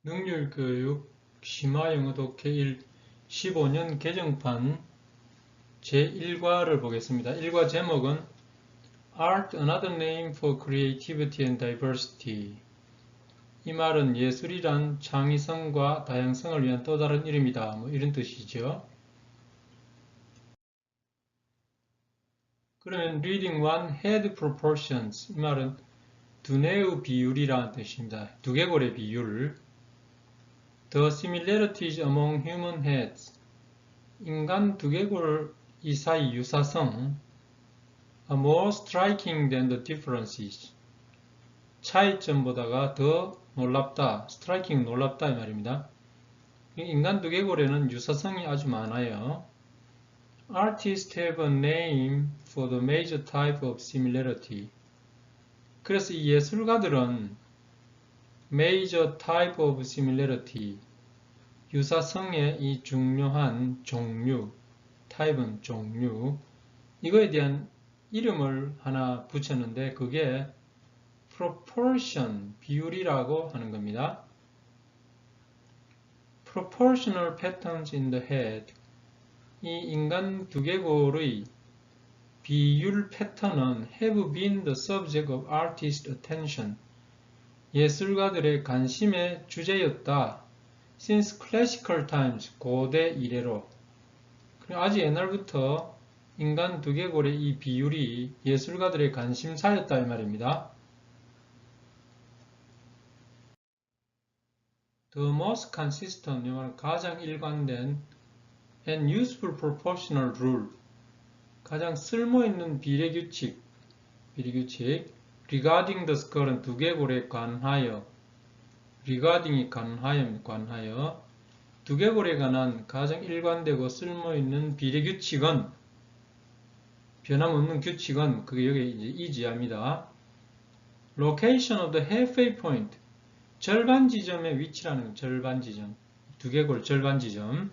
능률교육 심화영어 독해 1 15년 개정판 제1과를 보겠습니다. 1과 제목은 Art, Another Name for Creativity and Diversity. 이 말은 예술이란 창의성과 다양성을 위한 또 다른 이름이다. 이런 뜻이죠. 그러면 Reading 1, Head Proportions. 이 말은 두뇌의 비율이라는 뜻입니다. 두개골의 비율. The similarities among human heads. 인간 두개골 이 사이 유사성. are more striking than the differences. 차이점보다가 더 놀랍다. striking 놀랍다 이 말입니다. 인간 두개골에는 유사성이 아주 많아요. Artists have a name for the major type of similarity. 그래서 이 예술가들은 major type of similarity, 유사성의 이 중요한 종류, type은 종류, 이거에 대한 이름을 하나 붙였는데 그게 proportion, 비율이라고 하는 겁니다. Proportional patterns in the head. 이 인간 두개골의 비율 패턴은 have been the subject of artist attention. 예술가들의 관심의 주제였다. Since classical times, 고대 이래로. 아주 옛날부터 인간 두개골의 이 비율이 예술가들의 관심사였다 이 말입니다. The most consistent, 가장 일관된 and useful proportional rule, 가장 쓸모있는 비례규칙, regarding the skull은 두개골에 관하여, regarding이 관하여, 두개골에 관한 가장 일관되고 쓸모있는 비례규칙은, 변함없는 규칙은, 그게 여기 이제 이지합니다. Location of the halfway point, 절반 지점의 위치라는 절반 지점, 두개골 절반 지점.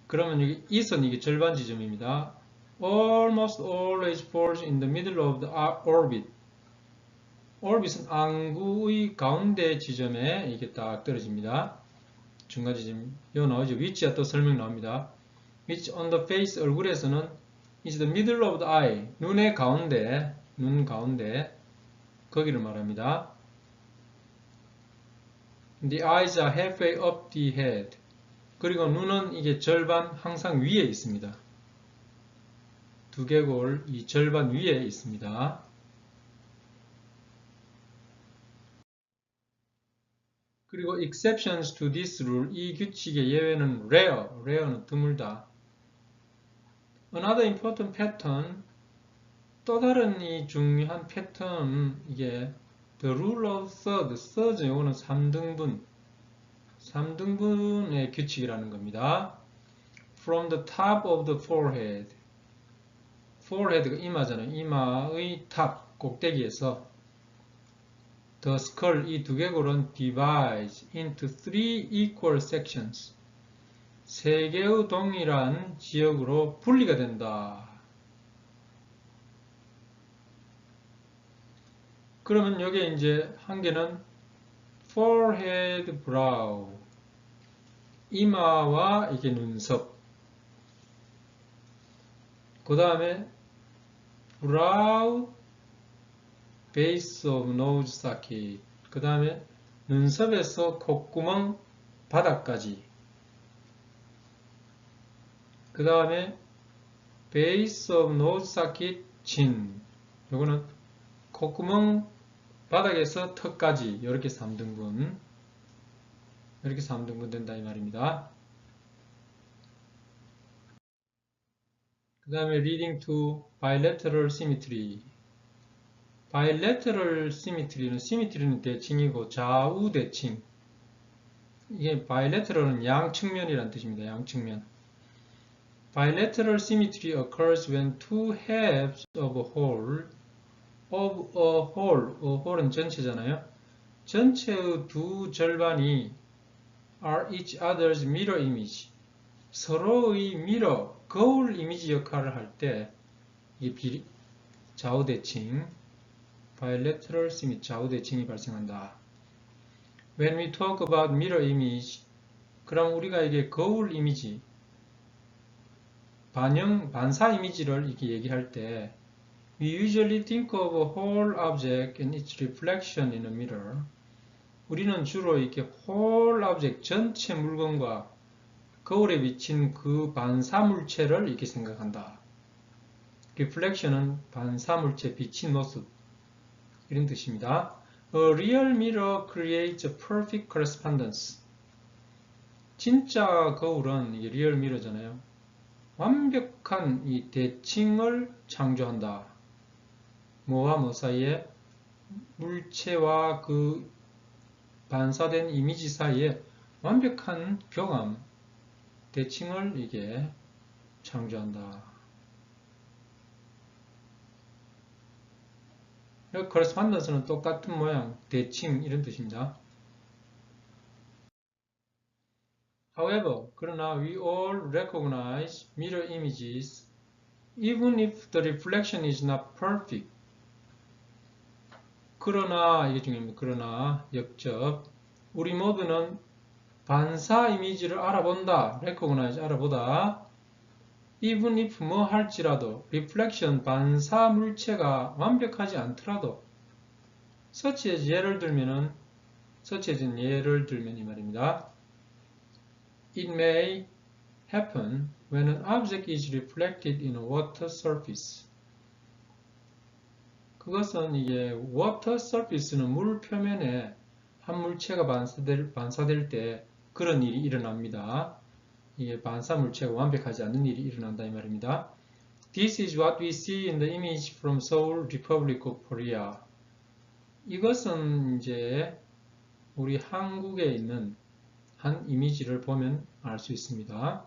그러면 여기 이선 이게 절반 지점입니다. Almost always falls in the middle of the orbit. orbit은 안구의 가운데 지점에 이게 딱 떨어집니다. 중간 지점. 이거 나오죠. 위치가 또 설명 나옵니다. Which on the face, 얼굴에서는 is the middle of the eye. 눈의 가운데, 눈 가운데, 거기를 말합니다. The eyes are halfway up the head. 그리고 눈은 이게 절반 항상 위에 있습니다. 두개골 이 절반 위에 있습니다. 그리고 exceptions to this rule, 이 규칙의 예외는 rare는 드물다. Another important pattern, 또 다른 이 중요한 패턴, 이게 the rule of thirds, 이거는 3등분의 규칙이라는 겁니다. From the top of the forehead, forehead가 이마잖아요. 이마의 탑, 꼭대기에서 the skull, 이 두개골은 divides into 3 equal sections. 3개의 동일한 지역으로 분리가 된다. 그러면 여기에 이제 한 개는 forehead, brow, 이마와 이게 눈썹. 그 다음에 brow, base of nose socket. 그 다음에 눈썹에서 콧구멍 바닥까지. 그 다음에 base of nose socket, chin. 요거는 콧구멍 바닥에서 턱까지. 이렇게 3등분. 이렇게 3등분 된다 이 말입니다. 그 다음에 leading to bilateral symmetry. bilateral symmetry는 대칭이고 좌우 대칭. 이게 bilateral은 양측면이라는 뜻입니다. 양측면. Bilateral symmetry occurs when two halves of a whole, a whole은 전체잖아요. 전체의 두 절반이 are each other's mirror image. 서로의 미러, 거울 이미지 역할을 할 때 이게 좌우 대칭, bilateral symmetry, 좌우 대칭이 발생한다. When we talk about mirror image, 그럼 우리가 이게 거울 이미지, 반사 이미지를 이렇게 얘기할 때 we usually think of a whole object and its reflection in a mirror. 우리는 주로 이렇게 whole object, 전체 물건과 거울에 비친 그 반사물체를 이렇게 생각한다. reflection은 반사물체, 비친 모습 이런 뜻입니다. A real mirror creates a perfect correspondence. 진짜 거울은 이게 리얼 미러잖아요. 완벽한 이 대칭을 창조한다. 뭐와 뭐 사이에? 물체와 그 반사된 이미지 사이에 완벽한 교감, 대칭을 이게 창조한다. correspondence는 똑같은 모양, 대칭 이런 뜻입니다. However, 그러나 we all recognize mirror images even if the reflection is not perfect. 그러나, 이게 중요합니다. 그러나, 역접, 우리 모두는 반사 이미지를 알아본다. recognize, 알아보다. even if 뭐 할지라도, reflection, 반사 물체가 완벽하지 않더라도, such as 예를 들면은, such as는 예를 들면 이 말입니다. It may happen when an object is reflected in a water surface. 그것은 이게 water surface는 물 표면에 한 물체가 반사될 때 그런 일이 일어납니다. 이게 반사 물체가 완벽하지 않는 일이 일어난다 이 말입니다. This is what we see in the image from Seoul Republic of Korea. 이것은 이제 우리 한국에 있는 한 이미지를 보면 알 수 있습니다.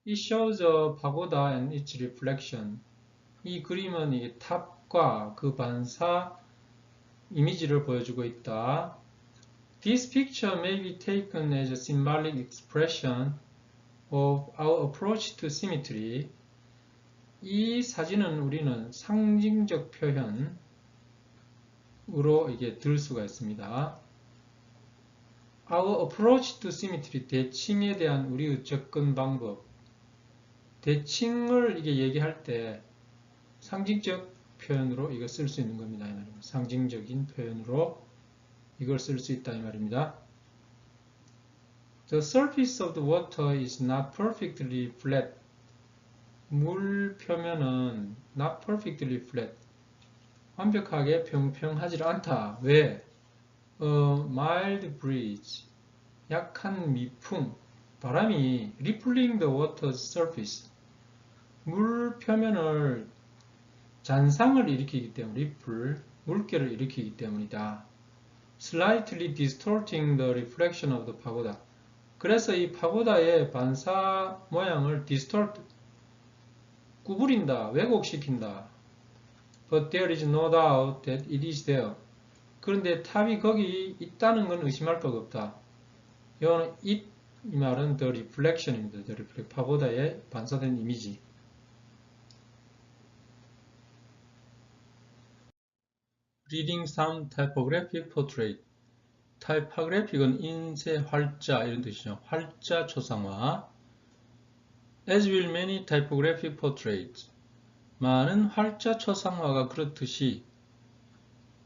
It shows a pagoda and its reflection. 이 그림은 이 탑과 그 반사 이미지를 보여주고 있다. This picture may be taken as a symbolic expression of our approach to symmetry. 이 사진은 우리는 상징적 표현으로 이게 들 수가 있습니다. Our approach to symmetry, 대칭에 대한 우리의 접근 방법. 대칭을 이게 얘기할 때 상징적 표현으로 이거 쓸 수 있는 겁니다. 이 말입니다. 상징적인 표현으로 이걸 쓸 수 있다 이 말입니다. The surface of the water is not perfectly flat. 물 표면은 not perfectly flat. 완벽하게 평평하지 않다. 왜? A mild breeze. 약한 미풍. 바람이 rippling the water's surface. 물 표면을 잔상을 일으키기 때문에 ripple, 물결을 일으키기 때문이다. Slightly distorting the reflection of the pagoda. 그래서 이 파고다의 반사 모양을 distort, 구부린다, 왜곡시킨다. But there is no doubt that it is there. 그런데 탑이 거기 있다는 건 의심할 바가 없다. 이거는 it, 이 말은 the reflection입니다. The reflect, 파고다의 반사된 이미지. Reading some typographic portrait. 타이포그래픽은 인쇄, 활자 이런 뜻이죠. 활자 초상화. As will many typographic portraits. 많은 활자 초상화가 그렇듯이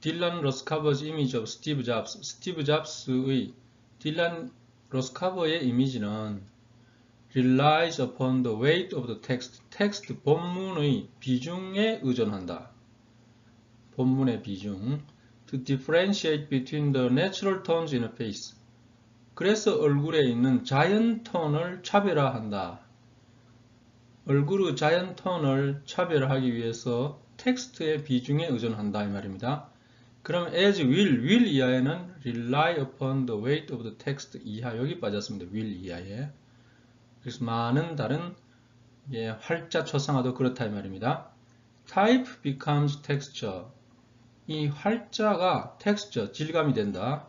딜런 로스카버's image of Steve Jobs. 스티브 잡스의 딜런 로스카버의 이미지는 relies upon the weight of the text. 텍스트 본문의 비중에 의존한다. 본문의 비중. To differentiate between the natural tones in a face. 그래서 얼굴에 있는 자연 톤을 차별화한다. 얼굴의 자연 톤을 차별화하기 위해서 텍스트의 비중에 의존한다 이 말입니다. 그럼 as will 이하에는 rely upon the weight of the text 이하 여기 빠졌습니다. will 이하에. 그래서 많은 다른 활자 초상화도 그렇다 이 말입니다. Type becomes texture. 이 활자가 texture, 질감이 된다.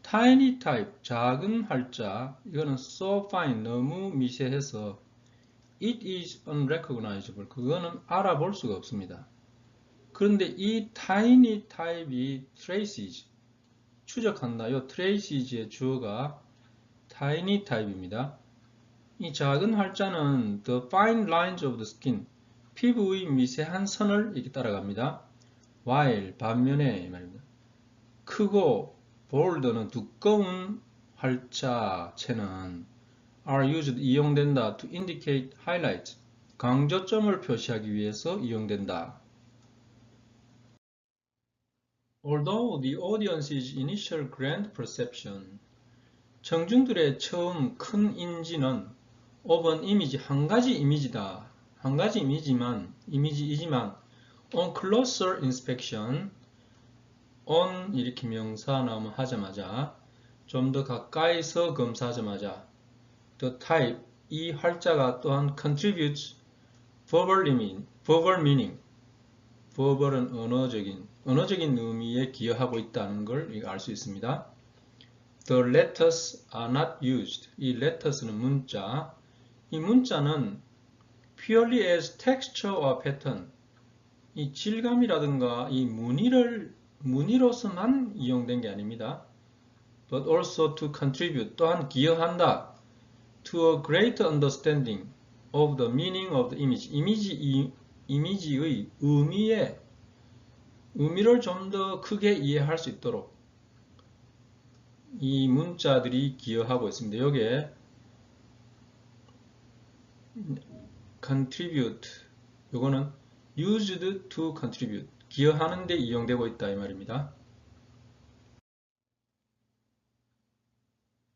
Tiny type, 작은 활자. 이거는 so fine, 너무 미세해서 it is unrecognizable. 그거는 알아볼 수가 없습니다. 그런데 이 tiny type이 traces, 추적한다. 요 traces의 주어가 tiny type입니다. 이 작은 활자는 the fine lines of the skin, 피부의 미세한 선을 이렇게 따라갑니다. while, 반면에 말입니다. 크고 bolder는 두꺼운 활자체는 are used, 이용된다. to indicate highlights, 강조점을 표시하기 위해서 이용된다. Although the audience's initial grand perception, 청중들의 처음 큰 인지는 of an image, 한 가지 이미지다. 한 가지 이미지이지만 on closer inspection, on 이렇게 명사 나오면 하자마자, 좀 더 가까이서 검사하자마자 the type, 이 활자가 또한 contributes verbal meaning, verbal은 언어적인 의미에 기여하고 있다는 걸 알 수 있습니다. The letters are not used. 이 letters는 문자. 이 문자는 purely as texture or pattern, 이 질감이라든가 이 무늬로서만 이용된 게 아닙니다. But also to contribute, 또한 기여한다. To a greater understanding of the meaning of the image. 이미지의 의미를 좀 더 크게 이해할 수 있도록 이 문자들이 기여하고 있습니다. 여기에 contribute, 요거는 used to contribute, 기여하는 데 이용되고 있다 이 말입니다.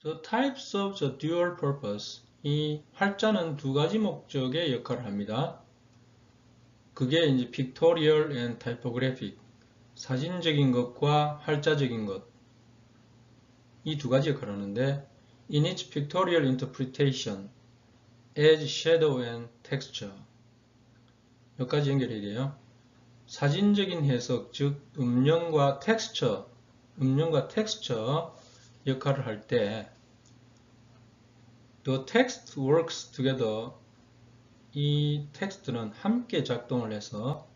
The types of the dual purpose, 이 활자는 두 가지 목적의 역할을 합니다. 그게 이제 pictorial and typographic, 사진적인 것과 활자적인 것, 이 두 가지 역할을 하는데 in its pictorial interpretation as shadow and texture, 여기까지 연결해야 돼요. 사진적인 해석, 즉 음영과 텍스처 역할을 할 때 the text works together, 이 텍스트는 함께 작동을 해서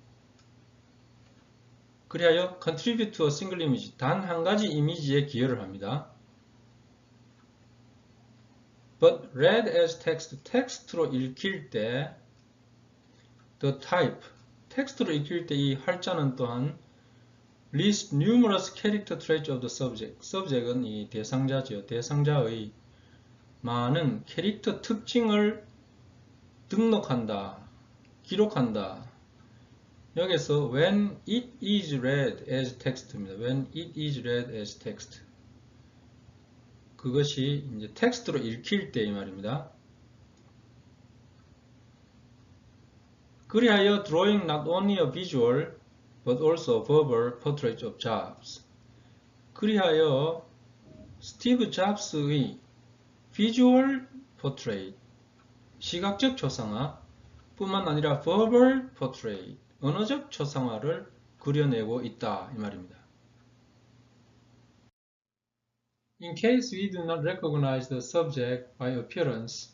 그리하여 contribute to a single image, 단 한 가지 이미지에 기여를 합니다. But read as text, 텍스트로 읽힐 때 the type, 텍스트로 읽힐 때 이 활자는 또한 list numerous character traits of the subject, subject은 이 대상자죠. 대상자의 많은 캐릭터 특징을 등록한다, 기록한다. 여기서 when it is read as text입니다. when it is read as text, 그것이 이제 텍스트로 읽힐 때 이 말입니다. 그리하여 drawing not only a visual but also a verbal portrait of Jobs, 그리하여 스티브 잡스의 visual portrait, 시각적 초상화 뿐만 아니라 verbal portrait, 언어적 초상화를 그려내고 있다 이 말입니다. In case we do not recognize the subject by appearance,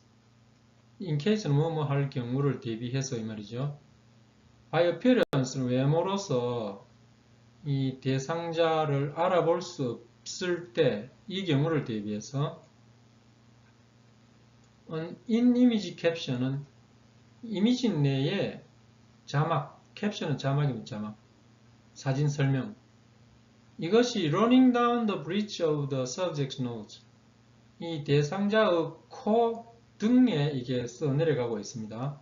in case는 뭐뭐 할 경우를 대비해서 이 말이죠. by appearance는 외모로서 이 대상자를 알아볼 수 없을 때, 이 경우를 대비해서 in image caption은 이미지 내에 자막, 캡션은 자막입니다. 자막, 사진 설명, 이것이 running down the bridge of the subject's nose, 이 대상자의 코 등에 이게 써 내려가고 있습니다.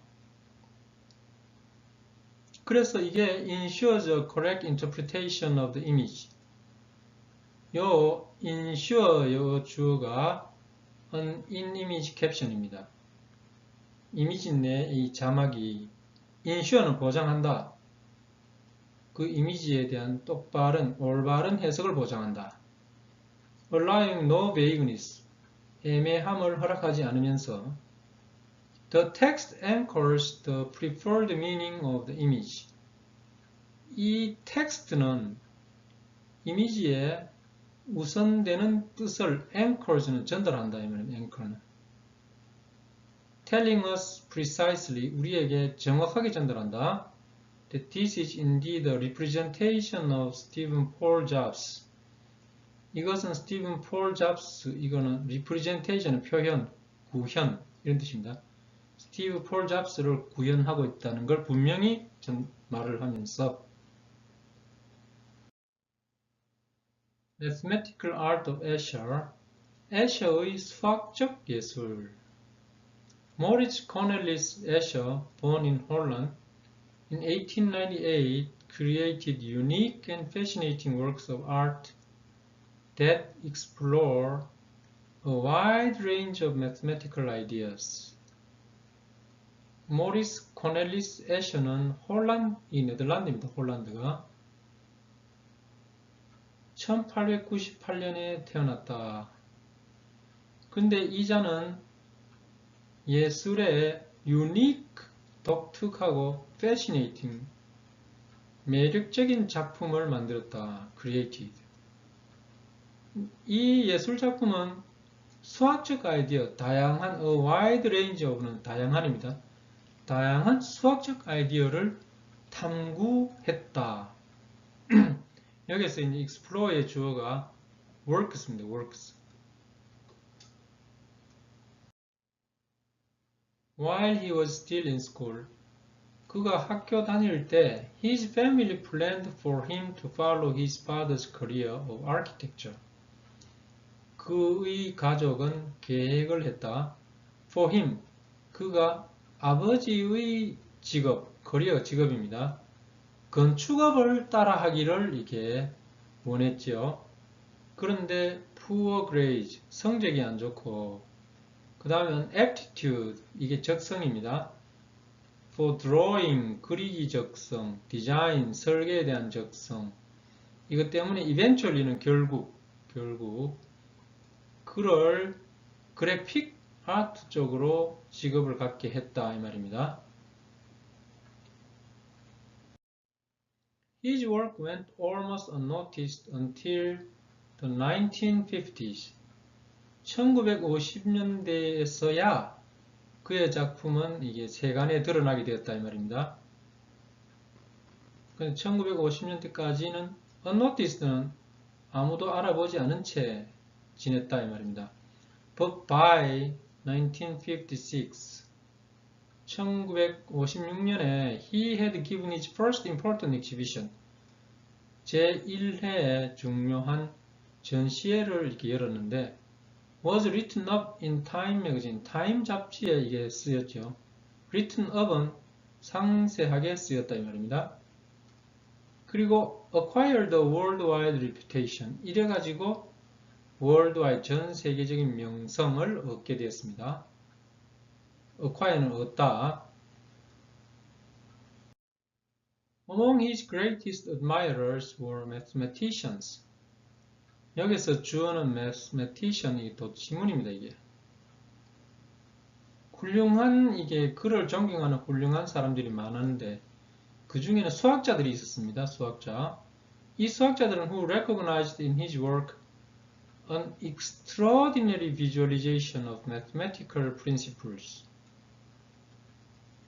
그래서 이게 ensures a correct interpretation of the image. 요 ensure 요 주어가 in image caption입니다. 이미지 내 이 자막이 ensure는 보장한다. 그 이미지에 대한 똑바른, 올바른 해석을 보장한다. allowing no vagueness, 애매함을 허락하지 않으면서 the text anchors the preferred meaning of the image. 이 텍스트는 이미지에 우선되는 뜻을 anchors는 전달한다. 이 말입니다. anchor는 telling us precisely, 우리에게 정확하게 전달한다. that this is indeed a representation of Stephen Paul Jobs. 이것은 스티븐 폴 잡스, 이거는 representation, 표현, 구현 이런 뜻입니다. 스티브 폴 잡스를 구현하고 있다는 걸 분명히 말을 하면서 Mathematical Art of Escher, 에셔의 수학적 예술. Moritz Cornelis Escher, born in Holland, in 1898 created unique and fascinating works of art that explore a wide range of mathematical ideas. 모리스 코넬리스 에셔는 이 네덜란드입니다. 홀란드가 1898년에 태어났다. 근데 이자는 예술의 unique, 독특하고 fascinating, 매력적인 작품을 만들었다. created. 이 예술 작품은 수학적 아이디어, 다양한 a wide range of는 다양한입니다. 다양한 수학적 아이디어를 탐구했다. 여기서 이제 explore의 주어가 works입니다. works. While he was still in school, 그가 학교 다닐 때 his family planned for him to follow his father's career of architecture. 그의 가족은 계획을 했다. For him, 그가 아버지의 직업, 커리어 직업입니다. 건축업을 따라하기를 이렇게 원했죠. 그런데 poor grades, 성적이 안 좋고, 그 다음엔 aptitude, 이게 적성입니다. for drawing, 그리기 적성, design, 설계에 대한 적성. 이것 때문에 eventually는 결국 그를 그래픽 아트 쪽으로 직업을 갖게 했다 이 말입니다. His work went almost unnoticed until the 1950s. 1950년대에서야 그의 작품은 이게 세간에 드러나게 되었다 이 말입니다. 1950년대까지는 unnoticed는 아무도 알아보지 않은 채 지냈다 이 말입니다. But by 1956, 1956년에 he had given his first important exhibition. 제1회 중요한 전시회를 이렇게 열었는데 was written up in Time magazine. Time 잡지에 이게 쓰였죠. written up은 상세하게 쓰였다 이 말입니다. 그리고 acquired a worldwide reputation. 이래가지고 worldwide 전 세계적인 명성을 얻게 되었습니다. acquire는 얻다. Among his greatest admirers were mathematicians. 여기서 주어는 mathematician이 또 지문입니다. 이게 훌륭한 이게 그를 존경하는 훌륭한 사람들이 많았는데 그 중에는 수학자들이 있었습니다. 수학자. 이 수학자들은 who recognized in his work an extraordinary visualization of mathematical principles.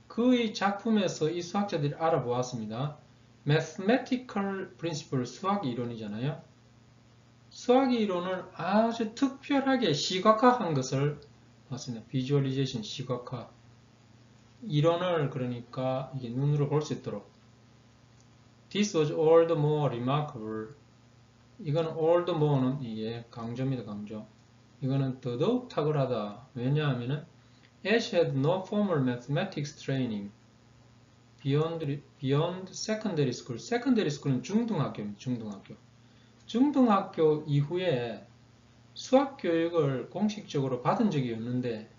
그의 작품에서 이 수학자들이 알아보았습니다. mathematical principle, 수학 이론이잖아요. 수학 이론을 아주 특별하게 시각화한 것을 봤습니다. visualization, 시각화. 이론을 그러니까 이게 눈으로 볼 수 있도록. This was all the more remarkable. 이거는 all the more는 이게 강조입니다. 강조. 이거는 더더욱 탁월하다. 왜냐하면은 Escher had no formal mathematics training beyond secondary school. secondary school은 중등학교입니다. 중등학교. 중등학교 이후에 수학 교육을 공식적으로 받은 적이 없는데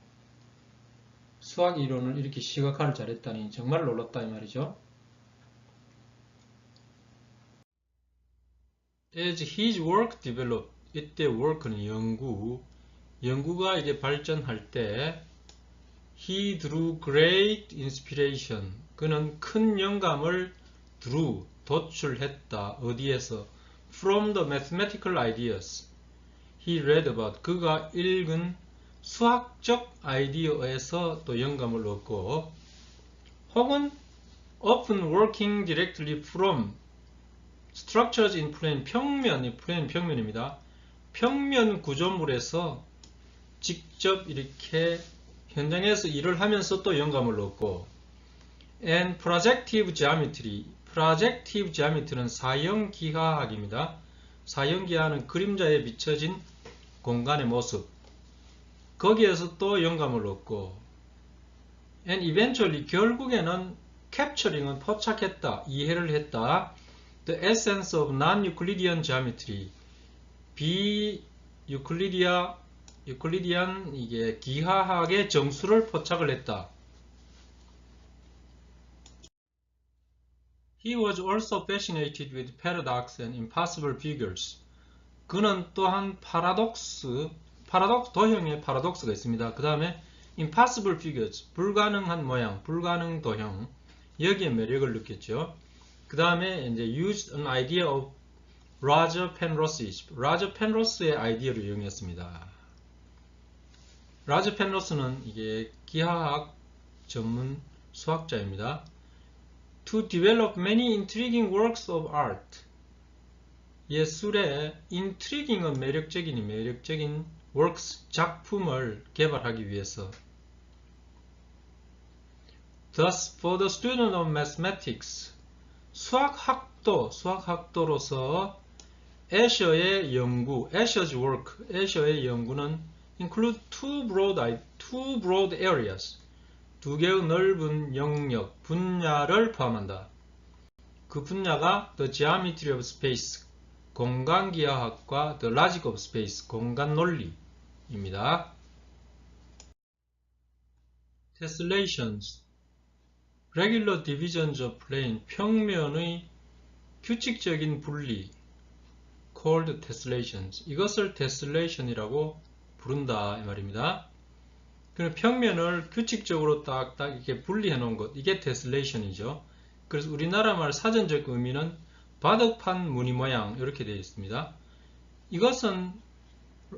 수학 이론을 이렇게 시각화를 잘했다니 정말 놀랐다 이 말이죠. As his work developed, 이때 work는 연구가 이제 발전할 때 he drew great inspiration. 그는 큰 영감을 도출했다. 어디에서? From the mathematical ideas he read about. 그가 읽은 수학적 아이디어에서 또 영감을 얻고 혹은 often working directly from structures in plane, 평면, 평면입니다. 평면 구조물에서 직접 이렇게 현장에서 일을 하면서 또 영감을 얻고, and projective geometry, projective geometry는 사형기하학입니다. 사형기하는 그림자에 비춰진 공간의 모습, 거기에서 또 영감을 얻고, and eventually, 결국에는 capturing은 포착했다, 이해를 했다, the essence of non-Euclidean geometry, 유클리디안 이게 기하학의 정수를 포착을 했다. He was also fascinated with paradox and impossible figures. 그는 또한 도형의 파라독스가 있습니다. 그 다음에 impossible figures, 불가능한 모양, 불가능 도형, 여기에 매력을 느꼈죠. 그 다음에 이제 used an idea of Roger Penrose의 아이디어를 이용했습니다. Roger Penrose는 이게 기하학 전문 수학자입니다. To develop many intriguing works of art. 예술의 intriguing은 매력적인 works, 작품을 개발하기 위해서. Thus, for the student of mathematics, 수학학도로서 Escher의 연구, Escher's work, Escher의 연구는 include two broad areas, 두 개의 넓은 영역, 분야를 포함한다. 그 분야가 the geometry of space, 공간기하학과 the logic of space, 공간 논리입니다. Tessellations, regular divisions of plane, 평면의 규칙적인 분리, called tessellations. 이것을 tessellation이라고 부른다 이 말입니다. 그럼 평면을 규칙적으로 딱딱 이렇게 분리해 놓은 것, 이게 tessellation이죠. 그래서 우리나라 말 사전적 의미는 바둑판 무늬 모양 이렇게 되어 있습니다. 이것은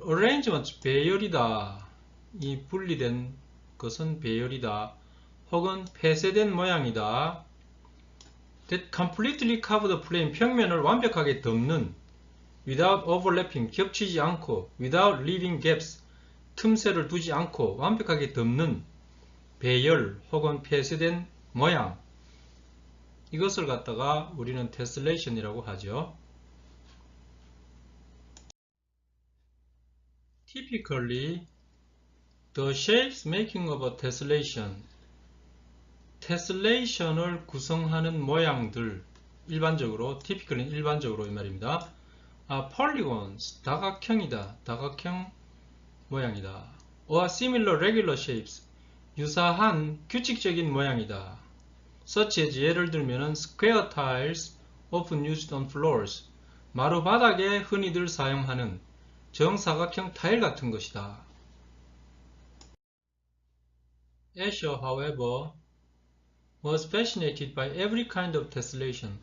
arrangement, 배열이다. 이 분리된 것은 배열이다. 혹은 폐쇄된 모양이다. That completely cover the plane, 평면을 완벽하게 덮는, without overlapping, 겹치지 않고, without leaving gaps, 틈새를 두지 않고 완벽하게 덮는 배열 혹은 폐쇄된 모양, 이것을 갖다가 우리는 tessellation이라고 하죠. Typically, the shapes making of a tessellation, tessellation을 구성하는 모양들, 일반적으로 이 말입니다. polygons, 다각형이다. 다각형 모양이다. or similar regular shapes, 유사한 규칙적인 모양이다. such as, 예를 들면 square tiles often used on floors, 마루 바닥에 흔히들 사용하는 정사각형 타일 같은 것이다. Escher, however, was fascinated by every kind of tessellation.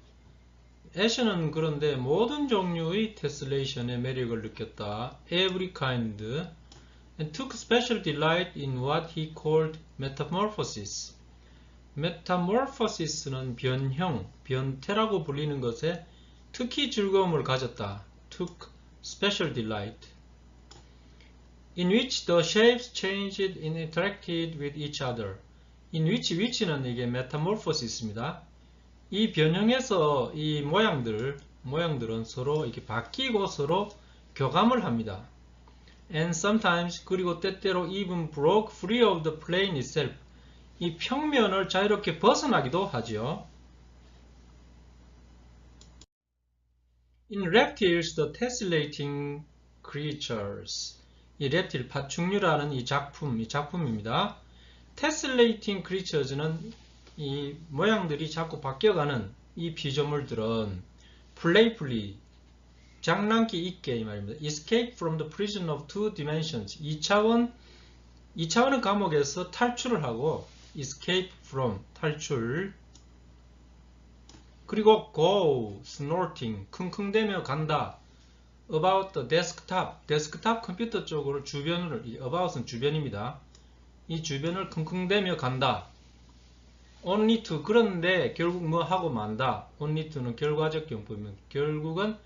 Escher는 그런데 모든 종류의 tessellation의 매력을 느꼈다. every kind, and took special delight in what he called metamorphosis. metamorphosis는 변형, 변태라고 불리는 것에 특히 즐거움을 가졌다. took special delight. in which the shapes changed and interacted with each other. in which는 이게 metamorphosis입니다. 이 변형에서 이 모양들은 서로 이렇게 바뀌고 서로 교감을 합니다. and sometimes, 그리고 때때로 even broke free of the plane itself. 이 평면을 자유롭게 벗어나기도 하지요. In reptiles, the tessellating creatures. 이 reptil, 파충류라는 이 작품입니다. tessellating creatures는 이 모양들이 자꾸 바뀌어가는 이 피조물들은 playfully, 장난기 있게 이 말입니다. escape from the prison of two dimensions. 2차원의 감옥에서 탈출을 하고, escape from, 탈출. 그리고 go, snorting, 킁킁대며 간다. about the desktop, 데스크탑 컴퓨터 쪽으로 주변을, about은 주변입니다. 이 주변을 킁킁대며 간다. only to 그런데 결국 뭐 하고 만다. only to는 결과적 용법이면 결국은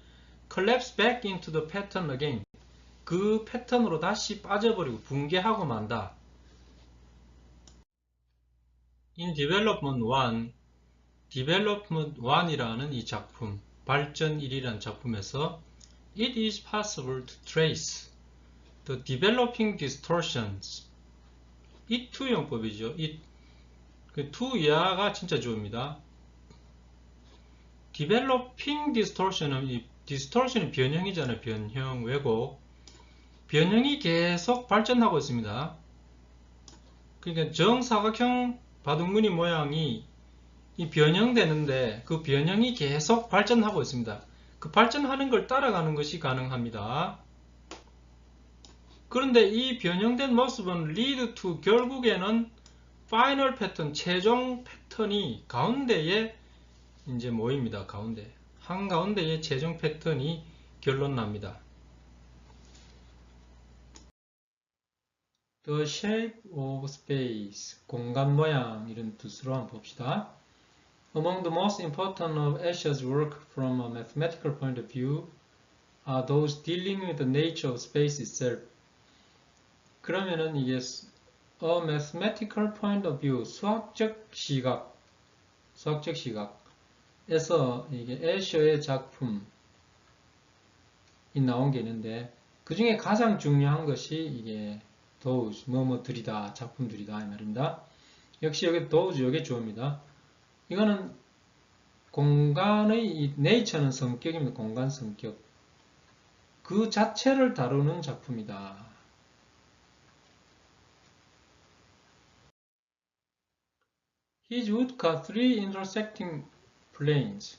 collapse back into the pattern again. 그 패턴으로 다시 빠져버리고 붕괴하고 만다. In Development 1, Development 1이라는 이 작품, 발전 1이라는 작품에서 It is possible to trace the developing distortions. 이 to 용법이죠. 그 to 이하가 진짜 주어입니다. Developing distortion은 이 distortion이 변형이잖아요. 변형, 왜곡. 변형이 계속 발전하고 있습니다. 그러니까 정사각형 바둑무늬 모양이 이 변형되는데 그 변형이 계속 발전하고 있습니다. 그 발전하는 걸 따라가는 것이 가능합니다. 그런데 이 변형된 모습은 lead to 결국에는 final 패턴, 최종 패턴이 가운데에 이제 모입니다. 가운데. 한가운데에 최종 패턴이 결론 납니다. The shape of space, 공간 모양 이런 뜻으로 한번 봅시다. Among the most important of Escher's work from a mathematical point of view are those dealing with the nature of space itself. 그러면은 이게 a mathematical point of view, 수학적 시각에서 이게 에셔의 작품이 나온 게 있는데 그 중에 가장 중요한 것이 이게 those, 뭐뭐들이다, 작품들이다 이 말입니다. 역시 여기 those, 여기 주어입니다. 이거는 공간의 이 nature는 성격입니다. 공간 성격. 그 자체를 다루는 작품이다. His woodcut three intersecting planes.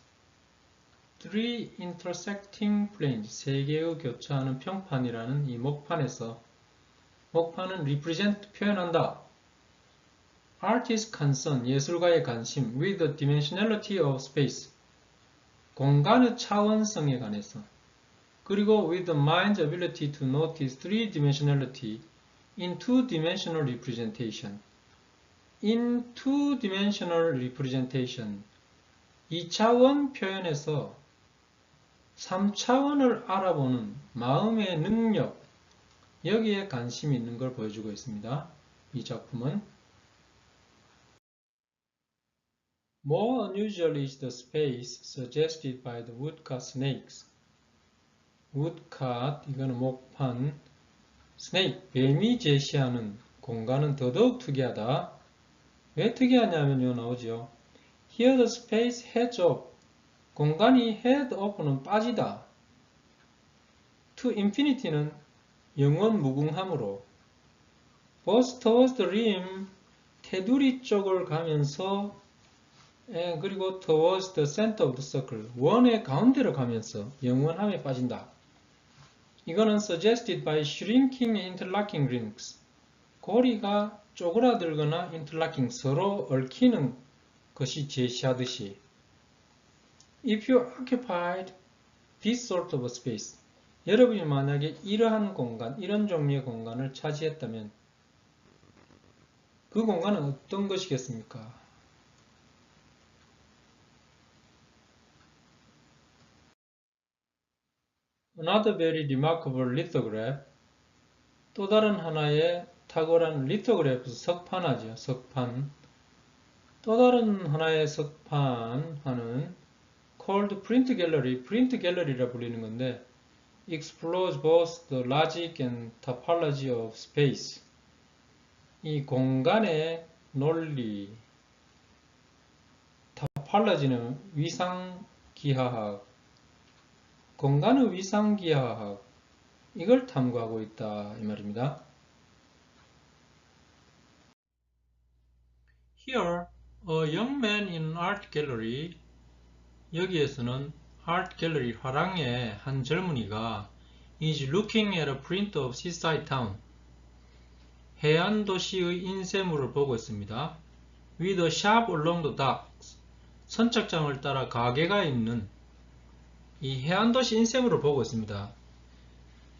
Three intersecting planes. 세 개의 교차하는 평판이라는 이 목판에서 목판은 represent, 표현한다. Artist's concern, 예술가의 관심, with the dimensionality of space, 공간의 차원성에 관해서, 그리고 with the mind's ability to notice three-dimensionality in two-dimensional representation. In two-dimensional representation, 2차원 표현에서 3차원을 알아보는 마음의 능력, 여기에 관심이 있는 걸 보여주고 있습니다. 이 작품은 More unusual is the space suggested by the woodcut snakes. woodcut, 이거는 목판, snake, 뱀이 제시하는 공간은 더더욱 특이하다. 왜 특이하냐면요, 나오죠. Here the space heads up. 공간이 head up는 빠지다. To infinity는 영원 무궁함으로. Both towards the rim, 테두리 쪽을 가면서 그리고 towards the center of the circle, 원의 가운데로 가면서 영원함에 빠진다. 이거는 suggested by shrinking interlocking rings. 고리가 쪼그라들거나 interlocking, 서로 얽히는 것이 제시하듯이 If you occupied this sort of a space, 여러분이 만약에 이러한 공간, 이런 종류의 공간을 차지했다면 그 공간은 어떤 것이겠습니까? Another very remarkable lithograph, 또 다른 하나의 탁월한 리토그래프, 석판하죠. 석판. 또 다른 하나의 석판하는 called print gallery, print gallery라 불리는 건데 explores both the logic and topology of space. 이 공간의 논리, topology는 위상기하학, 공간의 위상기하학, 이걸 탐구하고 있다 이 말입니다. Here, a young man in an art gallery. 여기에서는 art gallery 화랑의 한 젊은이가 is looking at a print of seaside town. 해안 도시의 인쇄물을 보고 있습니다. With a shop along the docks. 선착장을 따라 가게가 있는 이 해안 도시 인쇄물을 보고 있습니다.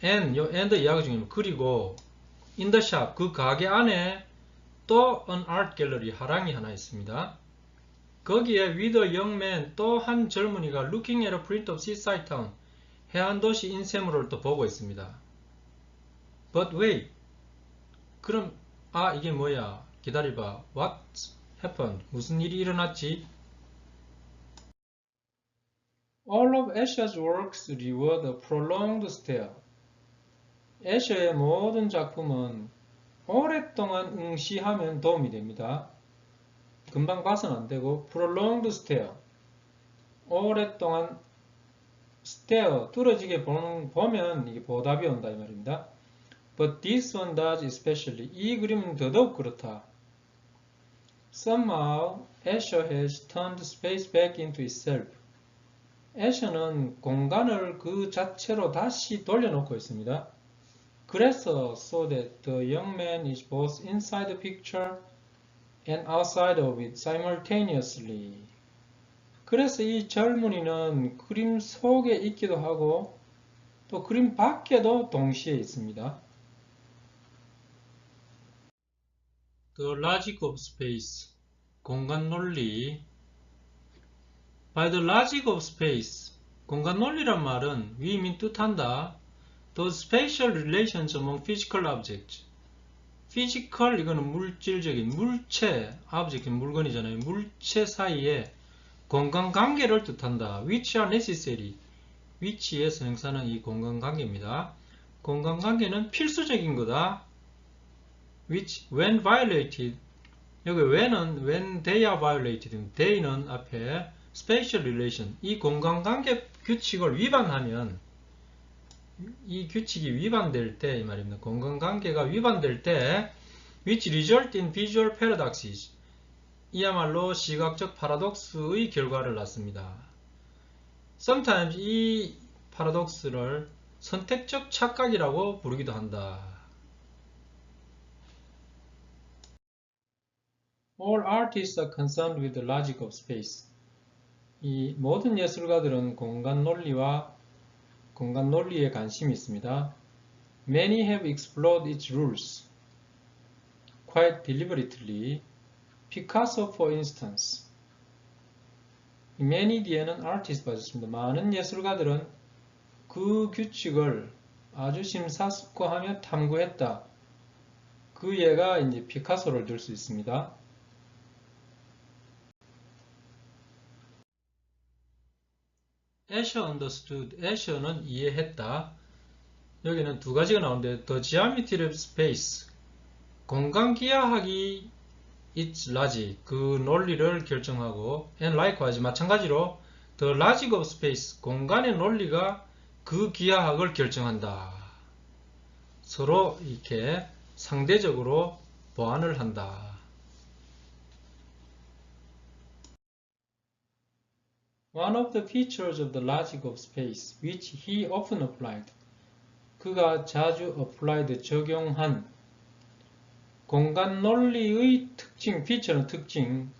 and, 요 and 이야기 중에 그리고 in the shop, 그 가게 안에 또 an art gallery 화랑이 하나 있습니다. 거기에 with a young man 또 한 젊은이가 looking at a print of seaside town 해안도시 인쇄물을 또 보고 있습니다. But wait. 그럼 이게 뭐야? 기다려봐. What happened? 무슨 일이 일어났지? All of Escher's works reward a prolonged stare. 애셔의 모든 작품은 오랫동안 응시하면 도움이 됩니다. 금방 봐서는 안 되고 prolonged stare. 오랫동안 stare, 뚫어지게 보면 이게 보답이 온다 이 말입니다. But this one does especially. 이 그림은 더더욱 그렇다. Somehow, Escher has turned space back into itself. Escher는 공간을 그 자체로 다시 돌려놓고 있습니다. 그래서 so that the young man is both inside the picture and outside of it simultaneously. 그래서 이 젊은이는 그림 속에 있기도 하고 또 그림 밖에도 동시에 있습니다. The logic of space, 공간 논리. By the logic of space, 공간 논리란 말은 위임인 뜻한다. The spatial relations among physical objects. physical 이거는 물질적인 물체, object 물건이잖아요. 물체 사이에 공간 관계를 뜻한다. Which are necessary. which에서 행사는 이 공간 관계입니다. 공간 관계는 필수적인 거다. which when violated. 여기 when they are violated. they는 앞에 spatial relation. 이 공간 관계 규칙을 위반하면 이 규칙이 위반될 때 이 말입니다. 공간 관계가 위반될 때 which result in visual paradoxes. 이야말로 시각적 파라독스의 결과를 낳습니다. Sometimes 이 파라독스를 선택적 착각이라고 부르기도 한다. All artists are concerned with the logic of space. 이 모든 예술가들은 공간 논리에 관심이 있습니다. Many have explored its rules quite deliberately. Picasso, for instance. many 뒤에는 artist 빠졌습니다. 많은 예술가들은 그 규칙을 아주 심사숙고하며 탐구했다. 그 예가 이제 피카소를 들 수 있습니다. Escher understood. Escher는 이해했다. 여기는 두 가지가 나오는데 the geometry of space. 공간 기하학이 its logic. 그 논리를 결정하고 and likewise 마찬가지로 the logic of space. 공간의 논리가 그 기하학을 결정한다. 서로 이렇게 상대적으로 보완을 한다. One of the features of the logic of space, which he often applied. 그가 자주 applied, 적용한 공간 논리의 특징, feature는 특징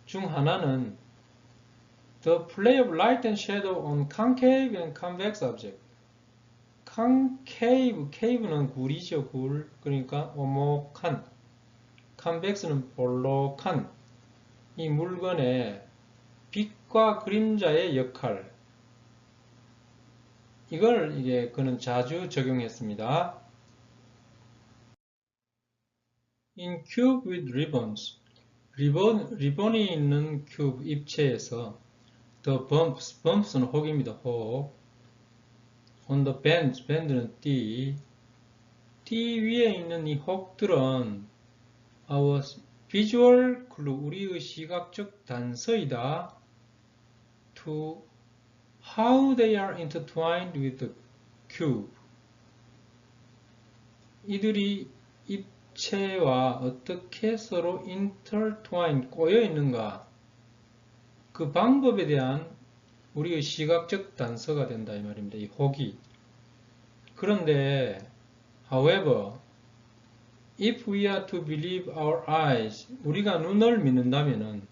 중 하나는 the play of light and shadow on concave and convex object. concave, cave는 굴이죠, 굴. 그러니까 오목한. convex는 볼록한. 이 물건의 빛과 그림자의 역할. 이걸 그는 자주 적용했습니다. In cube with ribbons. 리본이 있는 큐브 입체에서 the bumps는 혹입니다. 혹. on the bands, band는 띠. 띠 위에 있는 이 혹들은 our visual clue, 우리의 시각적 단서이다. to how they are intertwined with the cube. 이들이 입체와 어떻게 서로 intertwined, 꼬여 있는가. 그 방법에 대한 우리의 시각적 단서가 된다 이 말입니다. 이 혹이. 그런데 however, if we are to believe our eyes, 우리가 눈을 믿는다면은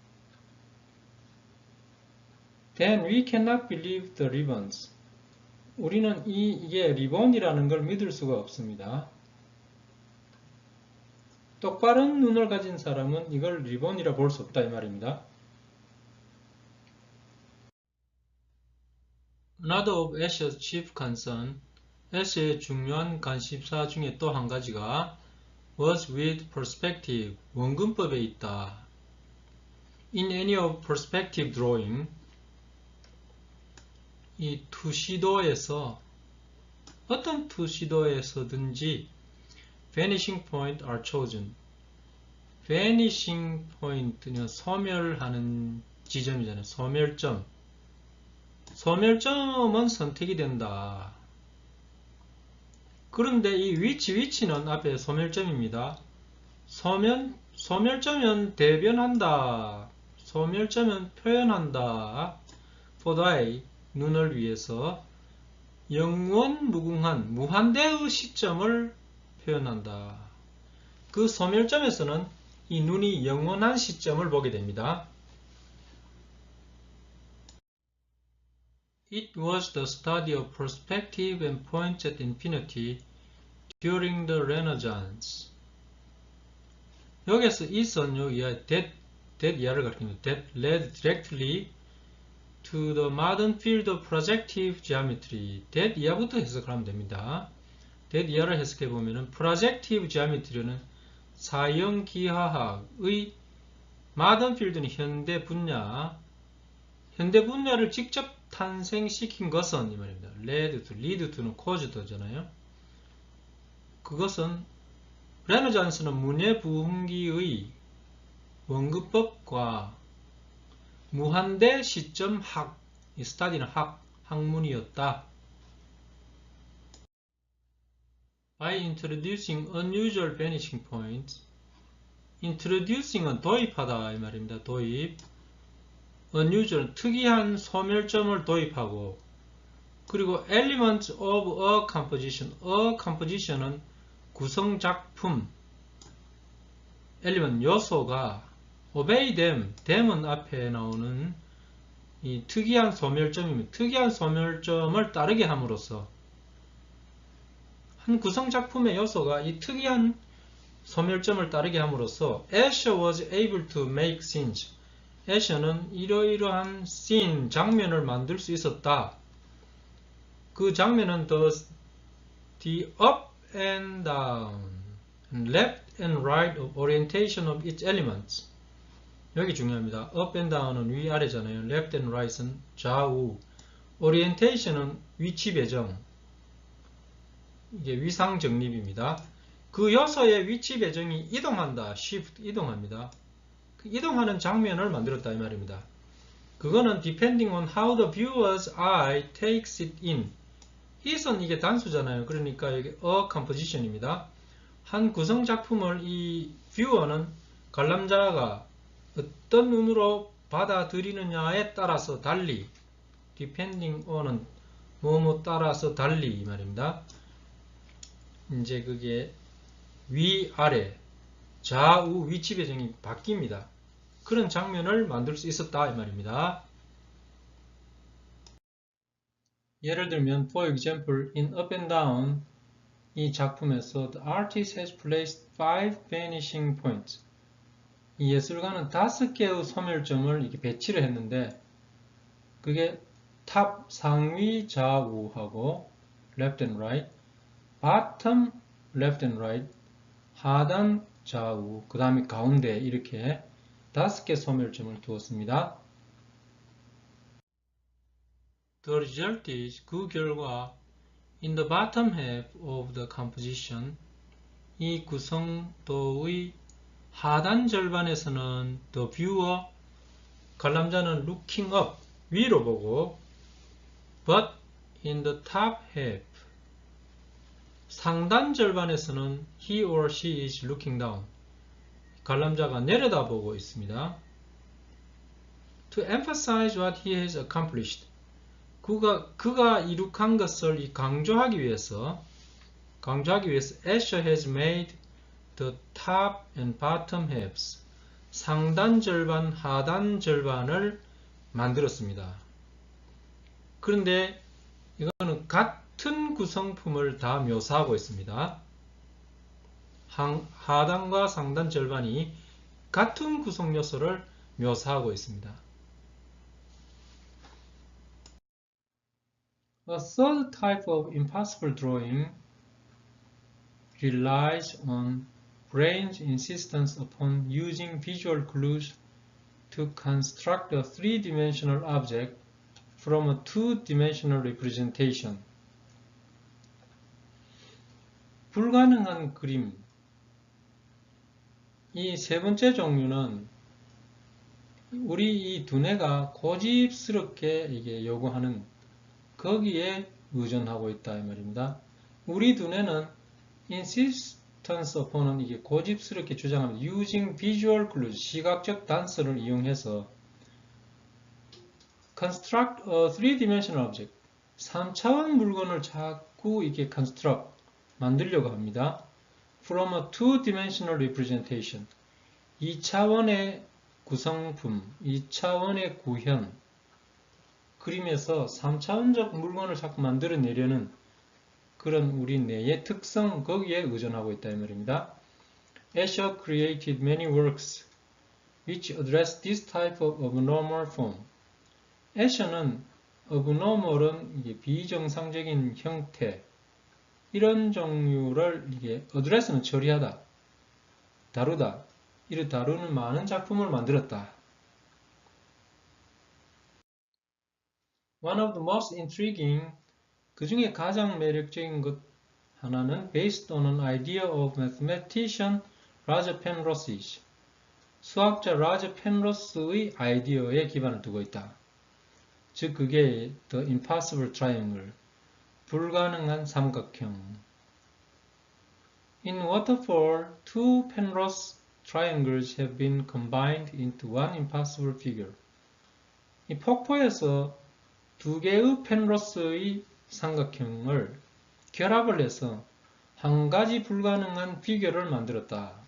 then we cannot believe the ribbons. 우리는 이게 리본이라는 걸 믿을 수가 없습니다. 똑바른 눈을 가진 사람은 이걸 리본이라 볼 수 없다 이 말입니다. Another of Asher's chief concern, 애쉬의 중요한 관심사 중에 또 한 가지가 was with perspective, 원근법에 있다. In any of perspective drawing, 이 투시도에서 어떤 투시도에서든지 vanishing point are chosen. vanishing point는 소멸하는 지점이잖아요. 소멸점. 소멸점은 선택이 된다. 그런데 이 위치는 앞에 소멸점입니다. 소멸점은 대변한다. 소멸점은 표현한다. for thy, 눈을 위해서 영원 무궁한 무한대의 시점을 표현한다. 그 소멸점에서는 이 눈이 영원한 시점을 보게 됩니다. It was the study of perspective and points at infinity during the Renaissance. 여기서 있었요 이하 that 이하를 가리킵니다. That led directly to the modern field of projective geometry. that 이하부터 해석을 하면 됩니다. that 이하를 해석해 보면은 projective geometry는 사형기하학의 modern field는 현대 분야를 직접 탄생시킨 것은 이 말입니다. lead to는 cause to잖아요. 그것은 레네상스는 문예부흥기의 원근법과 무한대 시점 이 스타디는 학문이었다. By introducing unusual vanishing points, introducing은 도입하다 이 말입니다. 도입. unusual 특이한 소멸점을 도입하고 그리고 elements of a composition, a composition은 구성작품, element 요소가 obey them, them은 앞에 나오는 이 특이한 소멸점입니다. 특이한 소멸점을 따르게 함으로써 한 구성작품의 요소가 이 특이한 소멸점을 따르게 함으로써 Escher was able to make scenes. Escher는 이러이러한 scene, 장면을 만들 수 있었다. 그 장면은 the up and down, left and right of orientation of its elements. 여기 중요합니다. up and down은 위아래잖아요. left and right은 좌우. orientation은 위치 배정. 이게 위상 정립입니다. 그 요소의 위치 배정이 이동한다. shift, 이동합니다. 그 이동하는 장면을 만들었다 이 말입니다. 그거는 depending on how the viewer's eye takes it in. it은 이게 단수잖아요. 그러니까 여기 a composition입니다. 한 구성 작품을 이 viewer는 관람자가 어떤 눈으로 받아들이느냐에 따라서 달리, depending on은 뭐뭐 따라서 달리 이 말입니다. 이제 그게 위아래, 좌우 위치 배정이 바뀝니다. 그런 장면을 만들 수 있었다 이 말입니다. 예를 들면 for example in Up and Down 이 작품에서 the artist has placed 5 vanishing points. 이 예술가는 5개의 소멸점을 이렇게 배치를 했는데 그게 탑 상위 좌우하고 left and right, bottom left and right, 하단 좌우, 그 다음에 가운데 이렇게 5개 소멸점을 두었습니다. The result is 그 결과 in the bottom half of the composition 이 구성도의 하단 절반에서는 the viewer 관람자는 looking up 위로 보고 but in the top half 상단 절반에서는 he or she is looking down 관람자가 내려다보고 있습니다. To emphasize what he has accomplished 그가 이룩한 것을 강조하기 위해서 Escher has made the top and bottom halves 상단 절반, 하단 절반을 만들었습니다. 그런데 이거는 같은 구성품을 다 묘사하고 있습니다. 하단과 상단 절반이 같은 구성 요소를 묘사하고 있습니다. A third type of impossible drawing relies on brain's insistence upon using visual clues to construct a three-dimensional object from a two-dimensional representation. 불가능한 그림. 이 세 번째 종류는 우리 이 두뇌가 고집스럽게 이게 요구하는 거기에 의존하고 있다 이 말입니다. 우리 두뇌는 insistence upon은 이게 고집스럽게 주장합니다. using visual clues, 시각적 단서를 이용해서 construct a three-dimensional object, 3차원 물건을 자꾸 이렇게 construct, 만들려고 합니다. from a two-dimensional representation, 2차원의 구성품, 2차원의 구현, 그림에서 3차원적 물건을 자꾸 만들어내려는 그런 우리 뇌의 특성, 거기에 의존하고 있다 이 말입니다. Escher created many works which address this type of abnormal form. Escher는 abnormal은 이게 비정상적인 형태, 이런 종류를 이게 address는 처리하다, 다루다, 이를 다루는 많은 작품을 만들었다. One of the most intriguing, 그 중에 가장 매력적인 것 하나는 based on an idea of mathematician Roger Penrose, 수학자 라저 펜로스의 아이디어에 기반을 두고 있다. 즉 그게 The Impossible Triangle, 불가능한 삼각형. In waterfall, two Penrose triangles have been combined into one impossible figure. 이 폭포에서 두 개의 펜로스의 삼각형을 결합을 해서 한 가지 불가능한 피규어를 만들었다.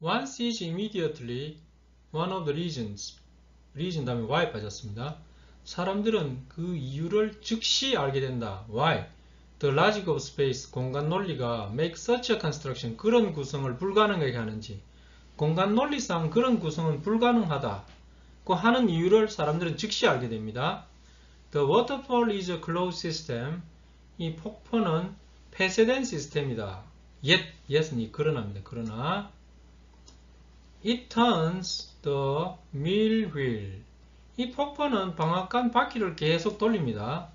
One sees immediately one of the reasons. reason 다음에 why 빠졌습니다. 사람들은 그 이유를 즉시 알게 된다. Why? The logic of space, 공간 논리가 make such a construction, 그런 구성을 불가능하게 하는지, 공간 논리상 그런 구성은 불가능하다 그 하는 이유를 사람들은 즉시 알게 됩니다. The waterfall is a closed system. 이 폭포는 폐쇄된 시스템이다. yet은 그러나입니다. 그러나 it turns the mill wheel. 이 폭포는 방앗간 바퀴를 계속 돌립니다.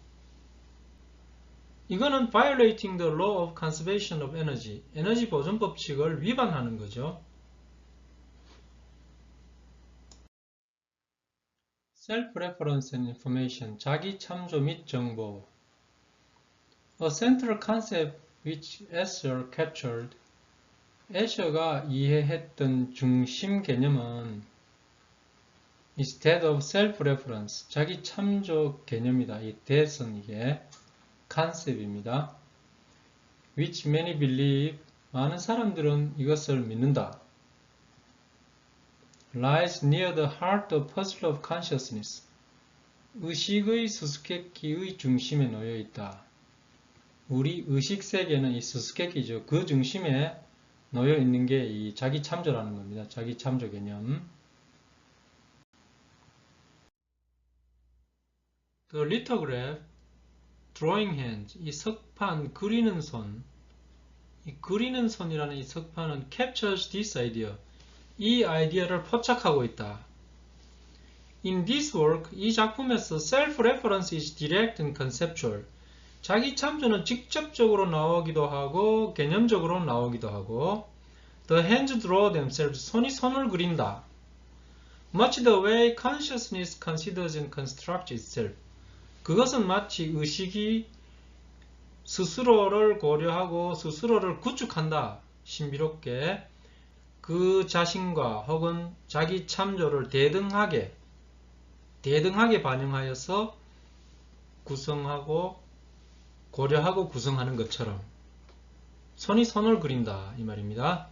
이거는 violating the law of conservation of energy. 에너지 보존 법칙을 위반하는 거죠. Self-reference and information, 자기 참조 및 정보. A central concept which Escher captured. 에셔가 이해했던 중심 개념은 instead of self-reference, 자기 참조 개념이다. 이 that은 이게 컨셉입니다. which many believe, 많은 사람들은 이것을 믿는다. lies near the heart of puzzle of consciousness. 의식의 수수께끼의 중심에 놓여 있다. 우리 의식 세계는 이 수수께끼죠. 그 중심에 놓여 있는 게 이 자기 참조라는 겁니다. 자기 참조 개념. The lithograph, drawing hand, 이 석판, 그리는 손. 이 그리는 손이라는 이 석판은 captures this idea. 이 아이디어를 포착하고 있다. In this work, 이 작품에서 self-reference is direct and conceptual. 자기 참조는 직접적으로 나오기도 하고 개념적으로 나오기도 하고 The hands draw themselves, 손이 손을 그린다. Much the way consciousness considers and constructs itself. 그것은 마치 의식이 스스로를 고려하고 스스로를 구축한다. 신비롭게 그 자신과 혹은 자기 참조를 대등하게 반영하여서 구성하고 고려하고 구성하는 것처럼 손이 손을 그린다 이 말입니다.